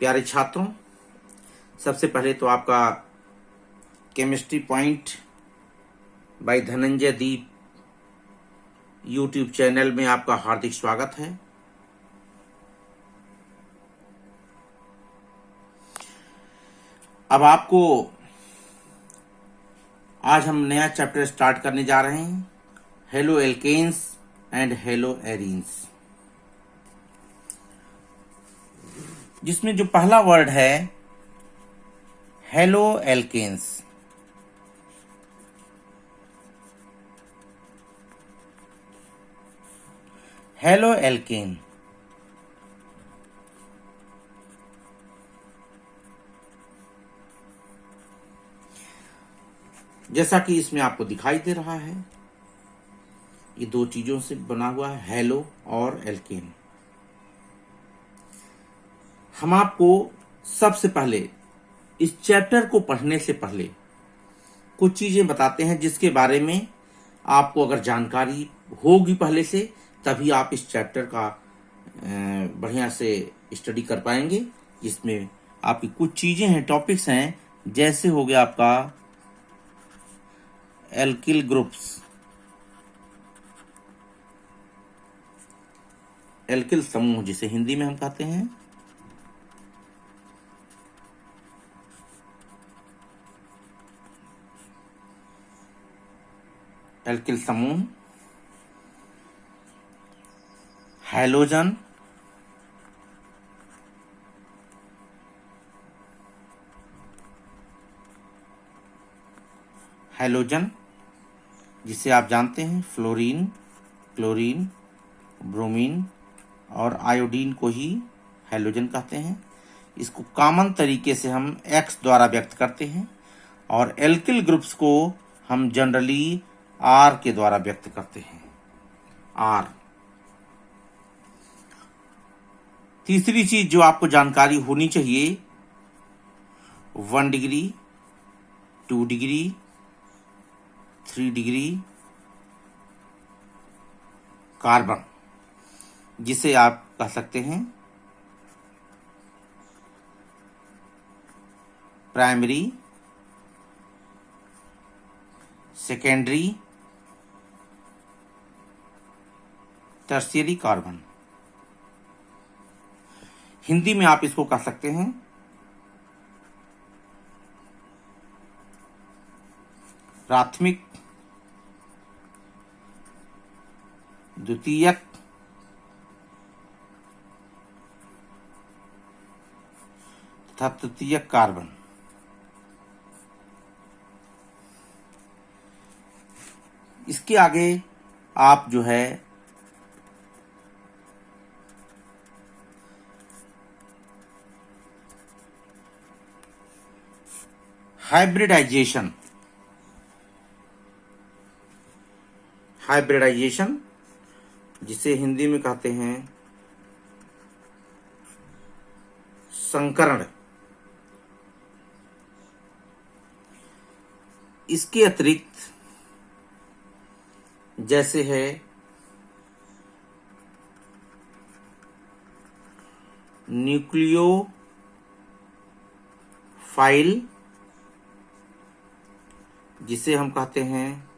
प्यारे छात्रों, सबसे पहले तो आपका chemistry point by Dhananjay Deep YouTube channel में आपका हार्दिक स्वागत है। अब आपको आज हम नया चैप्टर स्टार्ट करने जा रहे हैं, haloalkanes and haloarenes, जिसमें जो पहला वर्ड है हेलो एल्केन्स। हेलो एल्केन जैसा कि इसमें आपको दिखाई दे रहा है, ये दो चीजों से बना हुआ है, हेलो और एल्केन। हम आपको सबसे पहले इस चैप्टर को पढ़ने से पहले कुछ चीजें बताते हैं जिसके बारे में आपको अगर जानकारी होगी पहले से, तभी आप इस चैप्टर का बढ़िया से स्टडी कर पाएंगे। जिसमें आपकी कुछ चीजें हैं, टॉपिक्स हैं, जैसे हो गया आपका एल्किल ग्रुप्स, एल्किल समूह जिसे हिंदी में हम कहते हैं, एल्किल समूह, हैलोजन, हैलोजन जिसे आप जानते हैं फ्लोरीन, क्लोरीन, ब्रोमीन और आयोडीन को ही हैलोजन कहते हैं। इसको कॉमन तरीके से हम एक्स द्वारा व्यक्त करते हैं और एल्किल ग्रुप्स को हम जनरली आर के द्वारा व्यक्त करते हैं, आर। तीसरी चीज जो आपको जानकारी होनी चाहिए, 1 डिग्री, 2 डिग्री, 3 डिग्री कार्बन, जिसे आप कह सकते हैं primary, secondary, tertiary carbon. Hindi में आप इसको कह सकते हैं प्राथमिक, द्वितीयक तथा तृतीयक कार्बन। इसके आगे आप जो है हाइब्रिडाइजेशन, हाइब्रिडाइजेशन जिसे हिंदी में कहते हैं संकरण। इसके अतिरिक्त जैसे है न्यूक्लियोफाइल, जिसे हम कहते हैं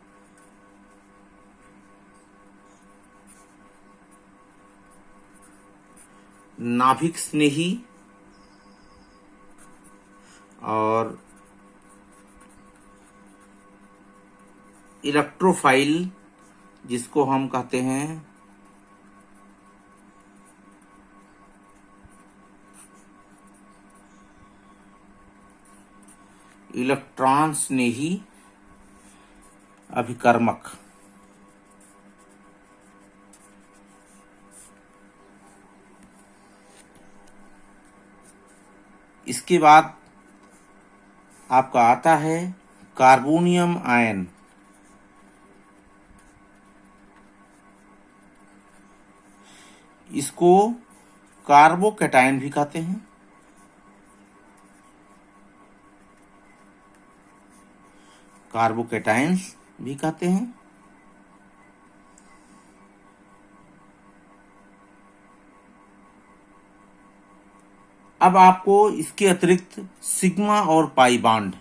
नाभिक स्नेही, और इलेक्ट्रोफाइल जिसको हम कहते हैं इलेक्ट्रॉन स्नेही अभिकर्मक। इसके बाद आपका आता है कार्बोनियम आयन, इसको कार्बोकैटायन भी कहते हैं, कार्बोकैटायंस भी कहते हैं। अब आपको इसके अतिरिक्त सिग्मा और pi bond,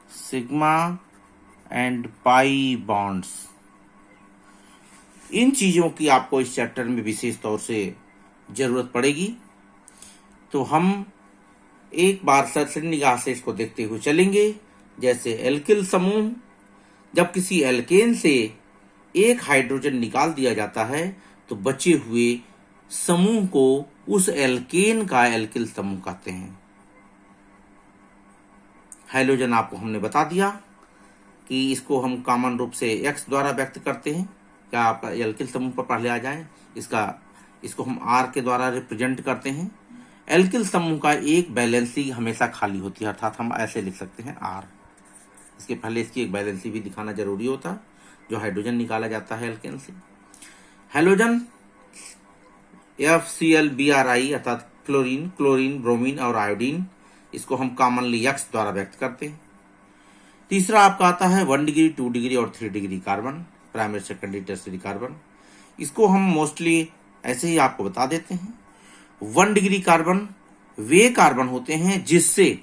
sigma and pi bonds, इन चीजों की आपको इस चैप्टर में विशेष तौर से जरूरत पड़ेगी। तो हम एक बार सरसरी निगाह से इसको देखते हुए चलेंगे। जैसे एल्किल समूह, जब किसी एल्केन से एक हाइड्रोजन निकाल दिया जाता है तो बचे हुए समूह को उस एल्केन का एल्किल समूह कहते हैं। हाइड्रोजन आपको हमने बता दिया कि इसको हम कॉमन रूप से X द्वारा व्यक्त करते हैं। क्या आपका एल्किल समूह पर पहले आ जाए, इसको हम R के द्वारा रिप्रेजेंट करते हैं। एल्किल समूह का एक वैलेंसी हमेशा खाली होती है, अर्थात हम ऐसे लिख सकते हैं R। इसके पहले इसकी एक वैलेंसी भी दिखाना जरूरी होता है, जो हाइड्रोजन निकाला जाता है एल्केन से। हैलोजन FCl-Bri अर्थात फ्लोरीन, क्लोरीन, ब्रोमीन और आयोडीन, इसको हम कॉमनली X द्वारा व्यक्त करते हैं। तीसरा आपका आता है 1 डिग्री, 2 डिग्री और 3 degree carbon, primary, secondary, tertiary carbon. इसको हम मोस्टली ऐसे ही आपको बता देते हैं। 1 डिग्री कार्बन वे कार्बन होते हैं जिससे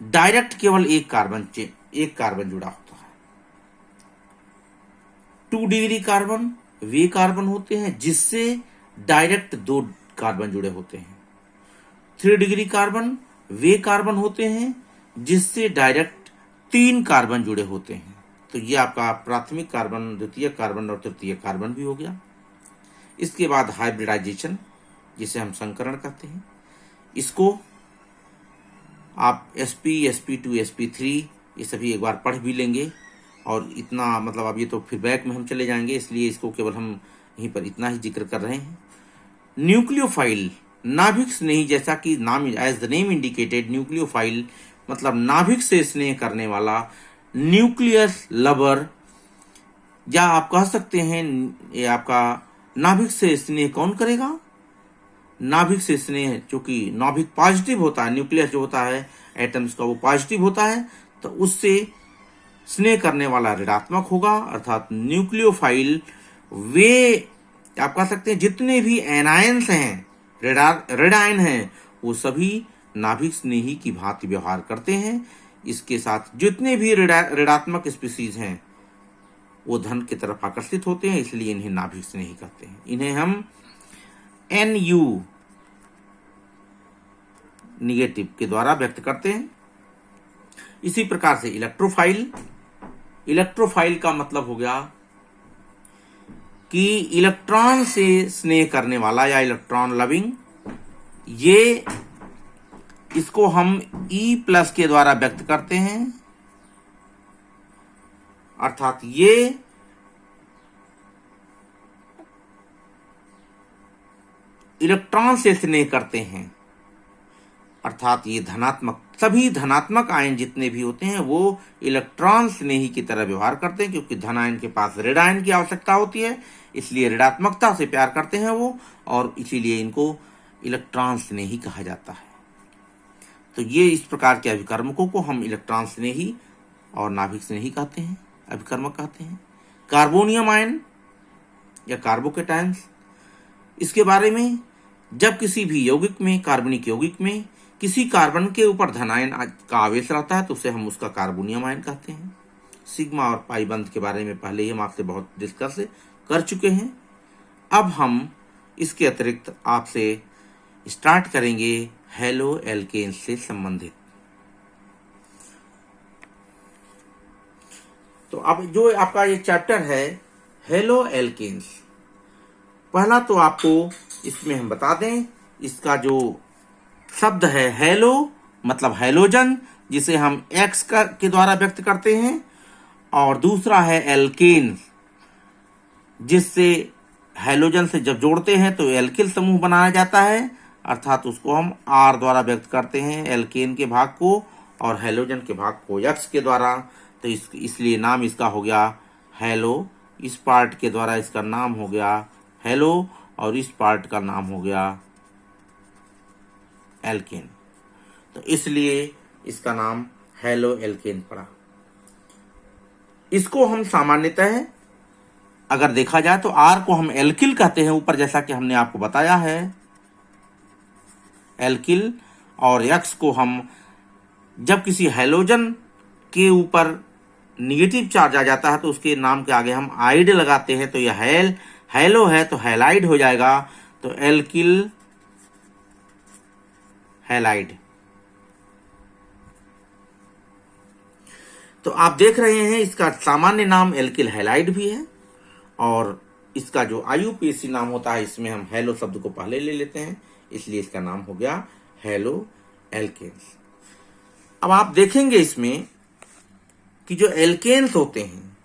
डायरेक्ट केवल एक कार्बन जुड़ा होता है। 2 डिग्री कार्बन वे कार्बन होते हैं जिससे डायरेक्ट 2 कार्बन जुड़े होते हैं। 3 डिग्री कार्बन वे कार्बन होते हैं जिससे डायरेक्ट 3 कार्बन जुड़े होते हैं। तो ये आपका प्राथमिक कार्बन, द्वितीयक कार्बन और तृतीयक कार्बन भी हो गया। इसके बाद हाइब्रिडाइजेशन, जिसे हम संकरण कहते हैं, इसको आप sp, sp2, sp3 ये सभी एक बार पढ़ भी लेंगे। और इतना मतलब अब ये तो फिर बैक में हम चले जाएंगे, इसलिए इसको केवल हम यहीं पर इतना ही जिक्र कर रहे हैं। न्यूक्लियोफाइल, नाभिक स्नेही, जैसा कि नाम as the name indicated, nucleophile मतलब नाभिक से स्नेह करने वाला, न्यूक्लियस लवर, या आप कह सकते हैं ये आपका नाभिक से स्नेह कौन करेगा? नाभिक से स्नेह, चूंकि नाभिक पॉजिटिव होता है, न्यूक्लियस जो होता है एटम्स का वो पॉजिटिव होता है, तो उससे स्नेह करने वाला ऋणात्मक होगा। अर्थात न्यूक्लियोफाइल वे आप कह सकते हैं जितने भी एनायंस हैं, रेडायन हैं, वो सभी नाभिक स्नेही की भांति व्यवहार करते हैं। इसके साथ जितने भी ऋणात्मक स्पीसीज हैं वो धन की तरफ आकर्षित होते हैं, इसलिए इन्हें नाभिक स्नेही कहते हैं। इन्हें हम Nu निगेटिव के द्वारा व्यक्त करते हैं। इसी प्रकार से इलेक्ट्रोफाइल, इलेक्ट्रोफाइल का मतलब हो गया कि इलेक्ट्रॉन से स्नेह करने वाला या इलेक्ट्रॉन लविंग। ये इसको हम E+ के द्वारा व्यक्त करते हैं, अर्थात ये इलेक्ट्रॉन से स्नेह करते हैं, अर्थात ये धनात्मक, सभी धनात्मक आयन जितने भी होते हैं वो इलेक्ट्रॉन स्नेही की तरह व्यवहार करते हैं, क्योंकि धन आयन के पास ऋण आयन की आवश्यकता होती है, इसलिए ऋणात्मकता से प्यार करते हैं वो, और इसीलिए इनको इलेक्ट्रॉन स्नेही कहा जाता है। तो ये इस प्रकार के अभिकर्मकों को हम इलेक्ट्रॉन स्नेही और नाभिक स्नेही कहते हैं, अभिकर्मक कहते हैं। कार्बोनियम आयन या कार्बोकेटायंस, इसके बारे में जब किसी भी यौगिक में, कार्बनिक यौगिक में किसी कार्बन के ऊपर धनायन का आवेश रहता है तो उसे हम उसका कार्बोनियम आयन कहते हैं। सिग्मा और पाई बंध के बारे में पहले ही हम आपसे बहुत डिस्कस कर चुके हैं। अब हम इसके अतिरिक्त आपसे स्टार्ट करेंगे हेलो एल्केन से संबंधित। तो अब जो आपका ये चैप्टर है हेलो एल्केन्स, पहला तो आपको इसमें हम बता दें, इसका जो शब्द है हेलो मतलब हैलोजन, जिसे हम X के द्वारा व्यक्त करते हैं, और दूसरा है एल्केन, जिससे हैलोजन से जब जोड़ते हैं तो एल्किल समूह बनाया जाता है, अर्थात उसको हम R द्वारा व्यक्त करते हैं, एल्केन के भाग को, और हैलोजन के भाग को X के द्वारा। तो इसलिए नाम इसका हो गया हेलो। इस पार्ट के द्वारा इसका नाम हो गया हेलो, और इस पार्ट का नाम हो गया एल्केन। तो इसलिए इसका नाम हेलो एल्केन पड़ा। इसको हम सामान्यतः अगर देखा जाए तो R को हम एल्किल कहते हैं, ऊपर जैसा कि हमने आपको बताया है। एल्किल, और X को हम जब किसी हैलोजन के ऊपर निगेटिव चार्ज आ जाता है तो उसके नाम के आगे हम आइड लगाते हैं, तो यह हैलो है तो हैलाइड हो जाएगा, तो एल्किल हैलाइड। तो आप देख रहे हैं इसका सामान्य नाम एल्किल हैलाइड भी है, और इसका जो IUPAC नाम होता है इसमें हम हैलो शब्द को पहले ले लेते हैं, इसलिए इसका नाम हो गया हैलो एल्केन्स। अब आप देखेंगे इसमें कि जो एल्केन्स होते हैं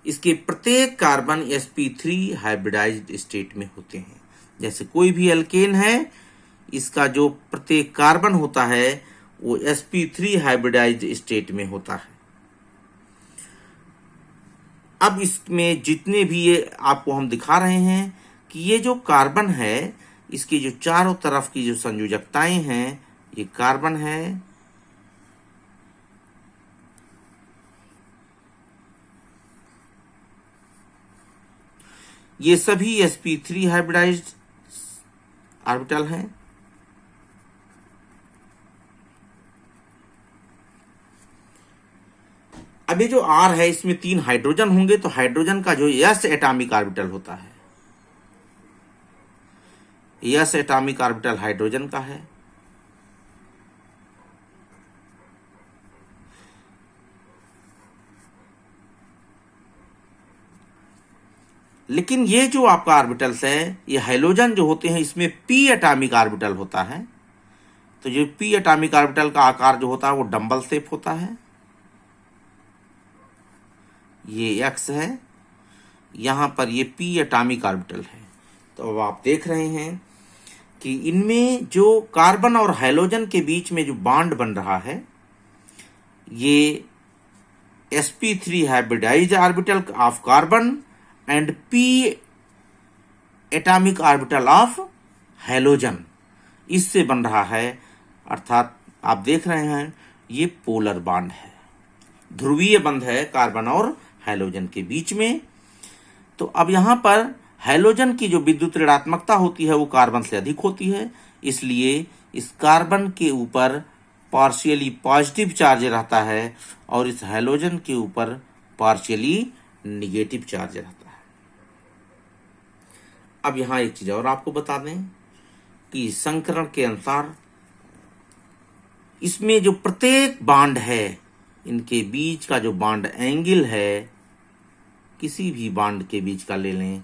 इसके प्रत्येक कार्बन sp3 हाइब्रिडाइज्ड स्टेट में होते हैं। जैसे कोई भी एल्केन है, इसका जो प्रत्येक कार्बन होता है वो sp3 हाइब्रिडाइज्ड स्टेट में होता है। अब इसमें जितने भी ये आपको हम दिखा रहे हैं कि ये जो कार्बन है इसकी जो चारों तरफ की जो संयोजकताएं हैं, ये कार्बन है, ये सभी sp3 हाइब्रिडाइज्ड ऑर्बिटल हैं। अब ये जो R है इसमें 3 हाइड्रोजन होंगे, तो हाइड्रोजन का जो s एटॉमिक ऑर्बिटल होता है, s एटॉमिक ऑर्बिटल हाइड्रोजन का है। लेकिन ये जो आपका ऑर्बिटल्स है, ये हाइड्रोजन जो होते हैं इसमें p एटॉमिक ऑर्बिटल होता है, तो जो p एटॉमिक ऑर्बिटल का आकार जो होता है वो डंबल शेप होता है। ये X है, यहां पर ये p एटॉमिक ऑर्बिटल है। तो अब आप देख रहे हैं कि इनमें जो कार्बन और हाइड्रोजन के बीच में जो बॉन्ड बन रहा है, ये sp3 hybridised orbital of carbon and p atomic orbital of hydrogen, इससे बन रहा है। अर्थात आप देख रहे हैं ये पोलर बॉन्ड है, ध्रुवीय बंध है कार्बन और हाइड्रोजन के बीच में। तो अब यहां पर हाइड्रोजन की जो विद्युत ऋणात्मकता होती है वो कार्बन से अधिक होती है, इसलिए इस कार्बन के ऊपर पार्शियली पॉजिटिव चार्ज रहता है और इस हाइड्रोजन के ऊपर पार्शियली निगेटिव चार्ज रहता है। अब यहां एक चीज और आपको बता दें कि संकरण के अनुसार इसमें जो प्रत्येक बॉन्ड है, इनके बीच का जो बॉन्ड एंगल है, किसी भी बॉन्ड के बीच का ले लें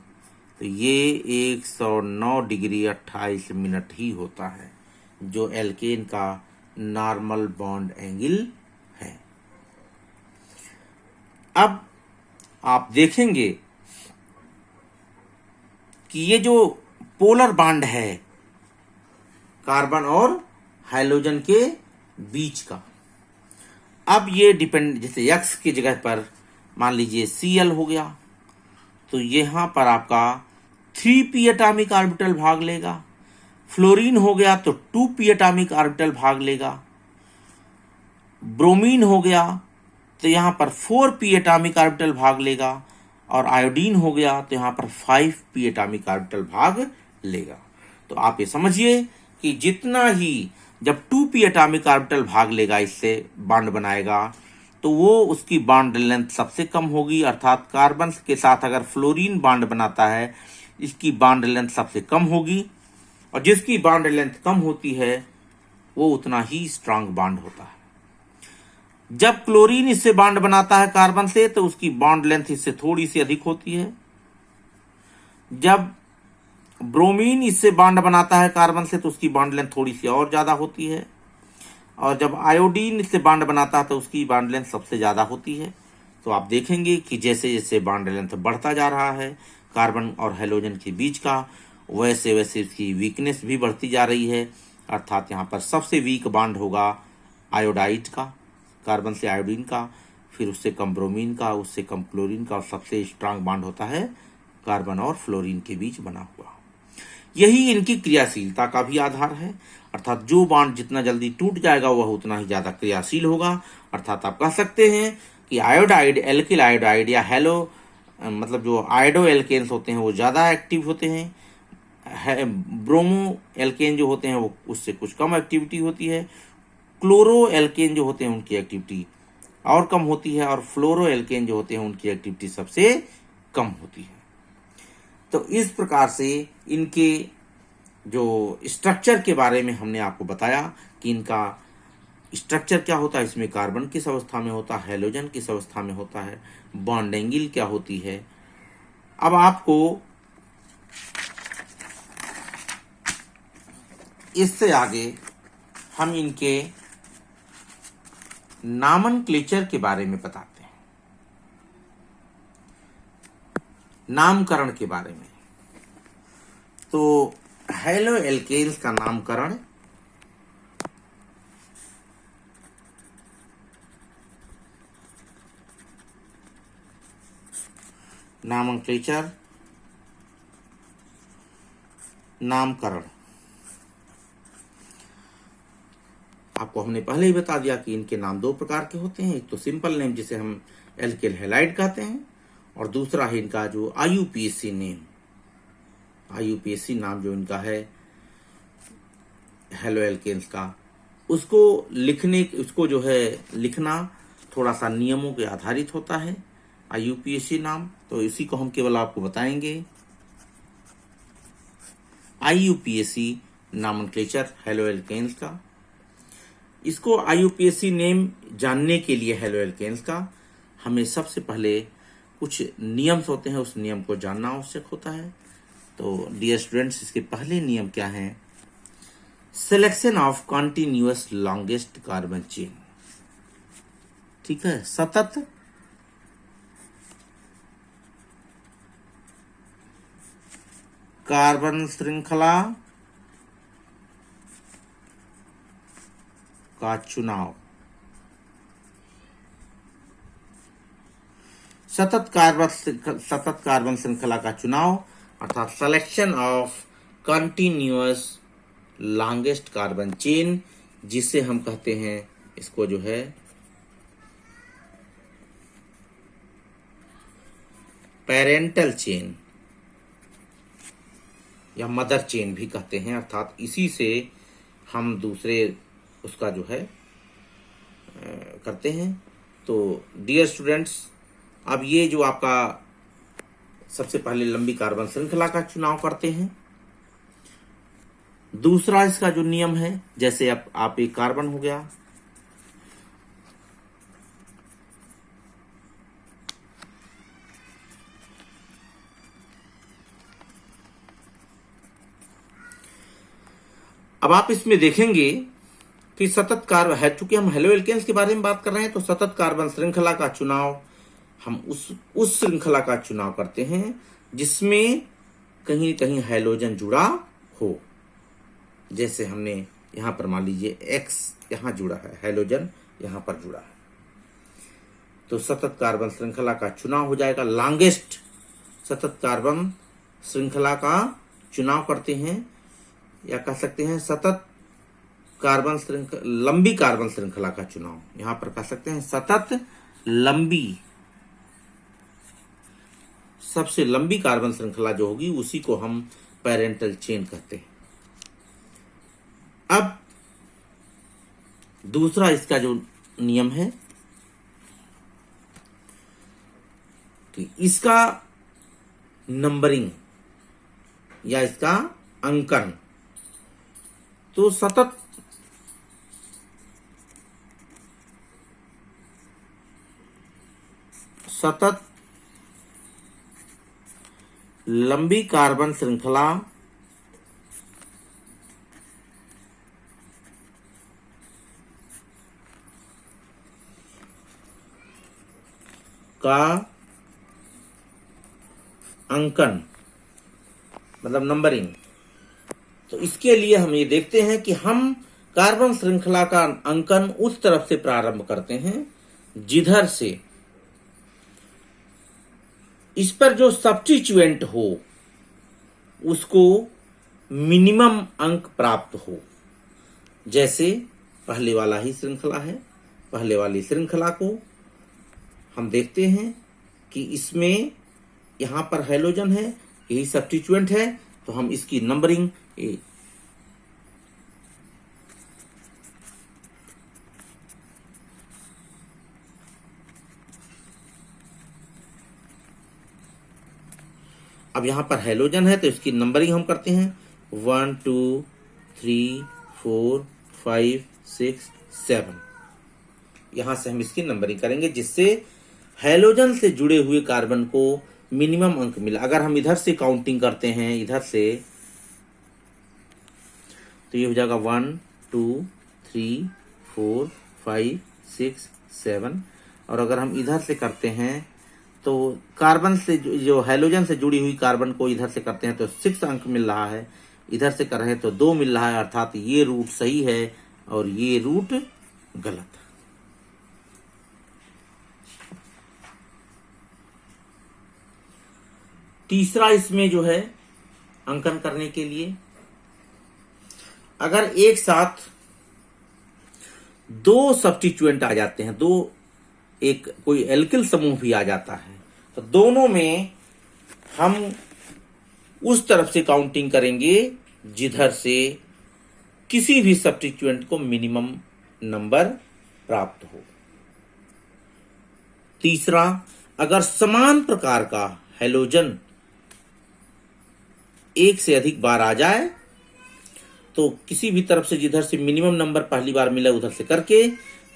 तो ये 109 डिग्री 28 मिनट ही होता है, जो एल्केन का नॉर्मल बॉन्ड एंगल है। अब आप देखेंगे कि ये जो पोलर बॉन्ड है कार्बन और हाइड्रोजन के बीच का, अब ये डिपेंड, जैसे X की जगह पर मान लीजिए Cl हो गया, तो यहां पर आपका 3p एटॉमिक ऑर्बिटल भाग लेगा। फ्लोरीन हो गया तो 2p एटॉमिक ऑर्बिटल भाग लेगा। ब्रोमीन हो गया तो यहां पर 4p एटॉमिक ऑर्बिटल भाग लेगा, और आयोडीन हो गया तो यहां पर 5p एटॉमिक ऑर्बिटल भाग लेगा। तो आप ये समझिए कि जितना ही जब 2p एटॉमिक ऑर्बिटल भाग लेगा, इससे बॉन्ड बनाएगा, तो वो उसकी बॉन्ड लेंथ सबसे कम होगी। अर्थात कार्बन के साथ अगर फ्लोरीन बॉन्ड बनाता है, इसकी बॉन्ड लेंथ सबसे कम होगी, और जिसकी बॉन्ड लेंथ कम होती है वो उतना ही स्ट्रांग बॉन्ड होता है। जब क्लोरीन इससे बॉन्ड बनाता है कार्बन से, तो उसकी बॉन्ड लेंथ इससे थोड़ी सी अधिक होती है। जब ब्रोमीन इससे बॉन्ड बनाता है कार्बन से, तो उसकी बॉन्ड लेंथ थोड़ी सी और ज्यादा होती है। और जब आयोडीन इससे बॉन्ड बनाता है तो उसकी बॉन्ड लेंथ सबसे ज्यादा होती है। तो आप देखेंगे कि जैसे जैसे बॉन्ड लेंथ बढ़ता जा रहा है कार्बन और हाइड्रोजन के बीच का, वैसे वैसे इसकी वीकनेस भी बढ़ती जा रही है। अर्थात यहाँ पर सबसे वीक बॉन्ड होगा आयोडाइड का, कार्बन से आयोडीन का, फिर उससे कम ब्रोमीन का, उससे कम क्लोरीन का, और सबसे स्ट्रांग बॉन्ड होता है कार्बन और फ्लोरीन के बीच बना हुआ। यही इनकी क्रियाशीलता का भी आधार है। अर्थात जो बॉन्ड जितना जल्दी टूट जाएगा वह उतना ही ज्यादा क्रियाशील होगा। अर्थात आप कह सकते हैं कि आयोडाइड, एल्किल आयोडाइड या हेलो मतलब जो आयोडो एल्केन्स होते हैं वो ज्यादा एक्टिव होते हैं, है ब्रोमो एल्केन जो होते हैं वो उससे कुछ कम एक्टिविटी होती है, क्लोरो एल्केन जो होते हैं उनकी एक्टिविटी और कम होती है, और फ्लोरो एल्केन जो होते हैं उनकी एक्टिविटी सबसे कम होती है। तो इस प्रकार से इनके जो स्ट्रक्चर के बारे में हमने आपको बताया कि इनका स्ट्रक्चर क्या होता है, इसमें कार्बन किस अवस्था में होता है, हेलोजन किस अवस्था में होता है, बॉन्ड एंगल क्या होती है। अब आपको इससे आगे हम इनके नामनक्लेचर के बारे में बताते हैं, नामकरण के बारे में। तो हैलो एल्केन्स का नामकरण नामनक्लेचर नामकरण आपको हमने पहले ही बता दिया कि इनके नाम दो प्रकार के होते हैं, एक तो सिंपल नेम जिसे हम एल्केल हैलाइड कहते हैं, और दूसरा है इनका जो आईयूपीएसी नेम, आईयूपीएसी नाम जो इनका है हेलो एल्केन्स का, उसको जो है लिखना थोड़ा सा नियमों के आधारित होता है, आईयूपीएसी नाम। तो इसी को हम केवल आपको बताएंगे, आईयूपीएसी नामनक्लेचर हेलो एल्केन्स का। इसको आईयूपीएसी नेम जानने के लिए हेलो एल्केन्स का हमें सबसे पहले कुछ नियम होते हैं, उस नियम को जानना आवश्यक होता है। तो डियर स्टूडेंट्स, इसके पहले नियम क्या हैं? Selection of continuous longest carbon chain, ठीक है, सतत कार्बन श्रृंखला का चुनाव, सतत कार्बन श्रृंखला का चुनाव अर्थात selection of continuous longest carbon chain, जिसे हम कहते हैं इसको जो है पेरेंटल चेन या मदर चेन भी कहते हैं, अर्थात इसी से हम दूसरे उसका जो है करते हैं। तो डियर स्टूडेंट्स, अब ये जो आपका सबसे पहले लंबी कार्बन श्रृंखला का चुनाव करते हैं। दूसरा इसका जो नियम है, जैसे अब आप एक कार्बन हो गया, अब आप इसमें देखेंगे कि सतत कार्बन है, चूंकि हम हेलो एल्केन्स के बारे में बात कर रहे हैं, तो सतत कार्बन श्रृंखला का चुनाव हम उस श्रृंखला का चुनाव करते हैं जिसमें कहीं कहीं हाइड्रोजन जुड़ा हो। जैसे हमने यहां पर मान लीजिए X यहां जुड़ा है, हाइड्रोजन यहां पर जुड़ा है, तो सतत कार्बन श्रृंखला का चुनाव हो जाएगा। लॉन्गेस्ट सतत कार्बन श्रृंखला का चुनाव करते हैं, या कह सकते हैं सतत कार्बन श्रृंखला, लंबी कार्बन श्रृंखला का चुनाव, यहां पर कह सकते हैं सतत लंबी, सबसे लंबी कार्बन श्रृंखला जो होगी उसी को हम पेरेंटल चेन कहते हैं। अब दूसरा इसका जो नियम है कि इसका नंबरिंग या इसका अंकन, तो सतत लंबी कार्बन श्रृंखला का अंकन मतलब नंबरिंग, तो इसके लिए हम ये देखते हैं कि हम कार्बन श्रृंखला का अंकन उस तरफ से प्रारंभ करते हैं जिधर से इस पर जो सब्स्टिट्यूएंट हो उसको मिनिमम अंक प्राप्त हो। जैसे पहले वाला ही श्रृंखला है, पहले वाली श्रृंखला को हम देखते हैं कि इसमें यहां पर हाइड्रोजन है, यही सब्स्टिट्यूएंट है, तो हम इसकी नंबरिंग अब यहां पर हेलोजन है तो इसकी नंबरिंग हम करते हैं 1 2 3 4 5 6 7। यहां से हम इसकी नंबरिंग करेंगे जिससे हेलोजन से जुड़े हुए कार्बन को मिनिमम अंक मिला। अगर हम इधर से काउंटिंग करते हैं इधर से तो ये हो जाएगा 1 2 3 4 5 6 7। और अगर हम इधर से करते हैं तो कार्बन से जो हेलोजन से जुड़ी हुई कार्बन को इधर से करते हैं तो 6 अंक मिल रहा है, इधर से कर रहे हैं तो 2 मिल रहा है, अर्थात ये रूट सही है और ये रूट गलत। तीसरा इसमें जो है अंकन करने के लिए, अगर एक साथ दो सब्स्टिट्यूएंट आ जाते हैं, दो एक कोई एल्किल समूह भी आ जाता है, तो दोनों में हम उस तरफ से काउंटिंग करेंगे जिधर से किसी भी सब्स्टिट्यूएंट को मिनिमम नंबर प्राप्त हो। तीसरा, अगर समान प्रकार का हेलोजन एक से अधिक बार आ जाए तो किसी भी तरफ से जिधर से मिनिमम नंबर पहली बार मिला उधर से करके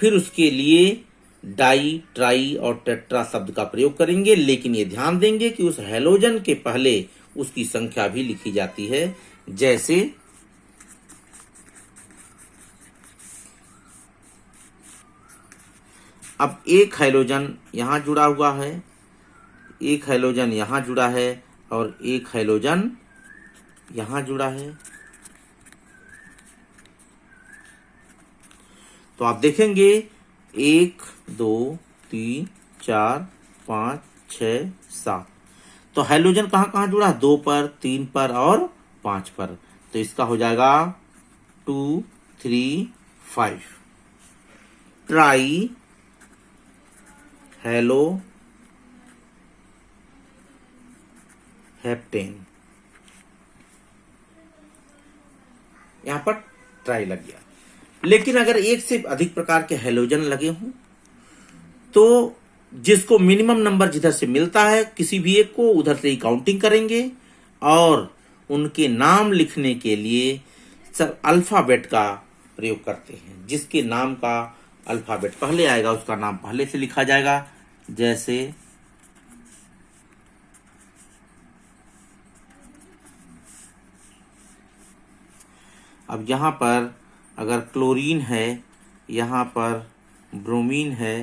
फिर उसके लिए डाई, ट्राई और टेट्रा शब्द का प्रयोग करेंगे। लेकिन ये ध्यान देंगे कि उस हेलोजन के पहले उसकी संख्या भी लिखी जाती है। जैसे अब एक हेलोजन यहां जुड़ा हुआ है, एक हेलोजन यहां जुड़ा है और एक हेलोजन यहां जुड़ा है, तो आप देखेंगे 1 2 3 4 5 6 7। तो हेलोजन कहां कहां जुड़ा? 2 पर, 3 पर और 5 पर। तो इसका हो जाएगा 2 3 5। ट्राई हेलो हेप्टेन, यहां पर ट्राई लग गया। लेकिन अगर एक से अधिक प्रकार के हेलोजन लगे हों तो जिसको मिनिमम नंबर जिधर से मिलता है किसी भी एक को उधर से ही काउंटिंग करेंगे और उनके नाम लिखने के लिए सब अल्फाबेट का प्रयोग करते हैं। जिसके नाम का अल्फाबेट पहले आएगा उसका नाम पहले से लिखा जाएगा। जैसे अब यहां पर अगर क्लोरीन है, यहां पर ब्रोमीन है,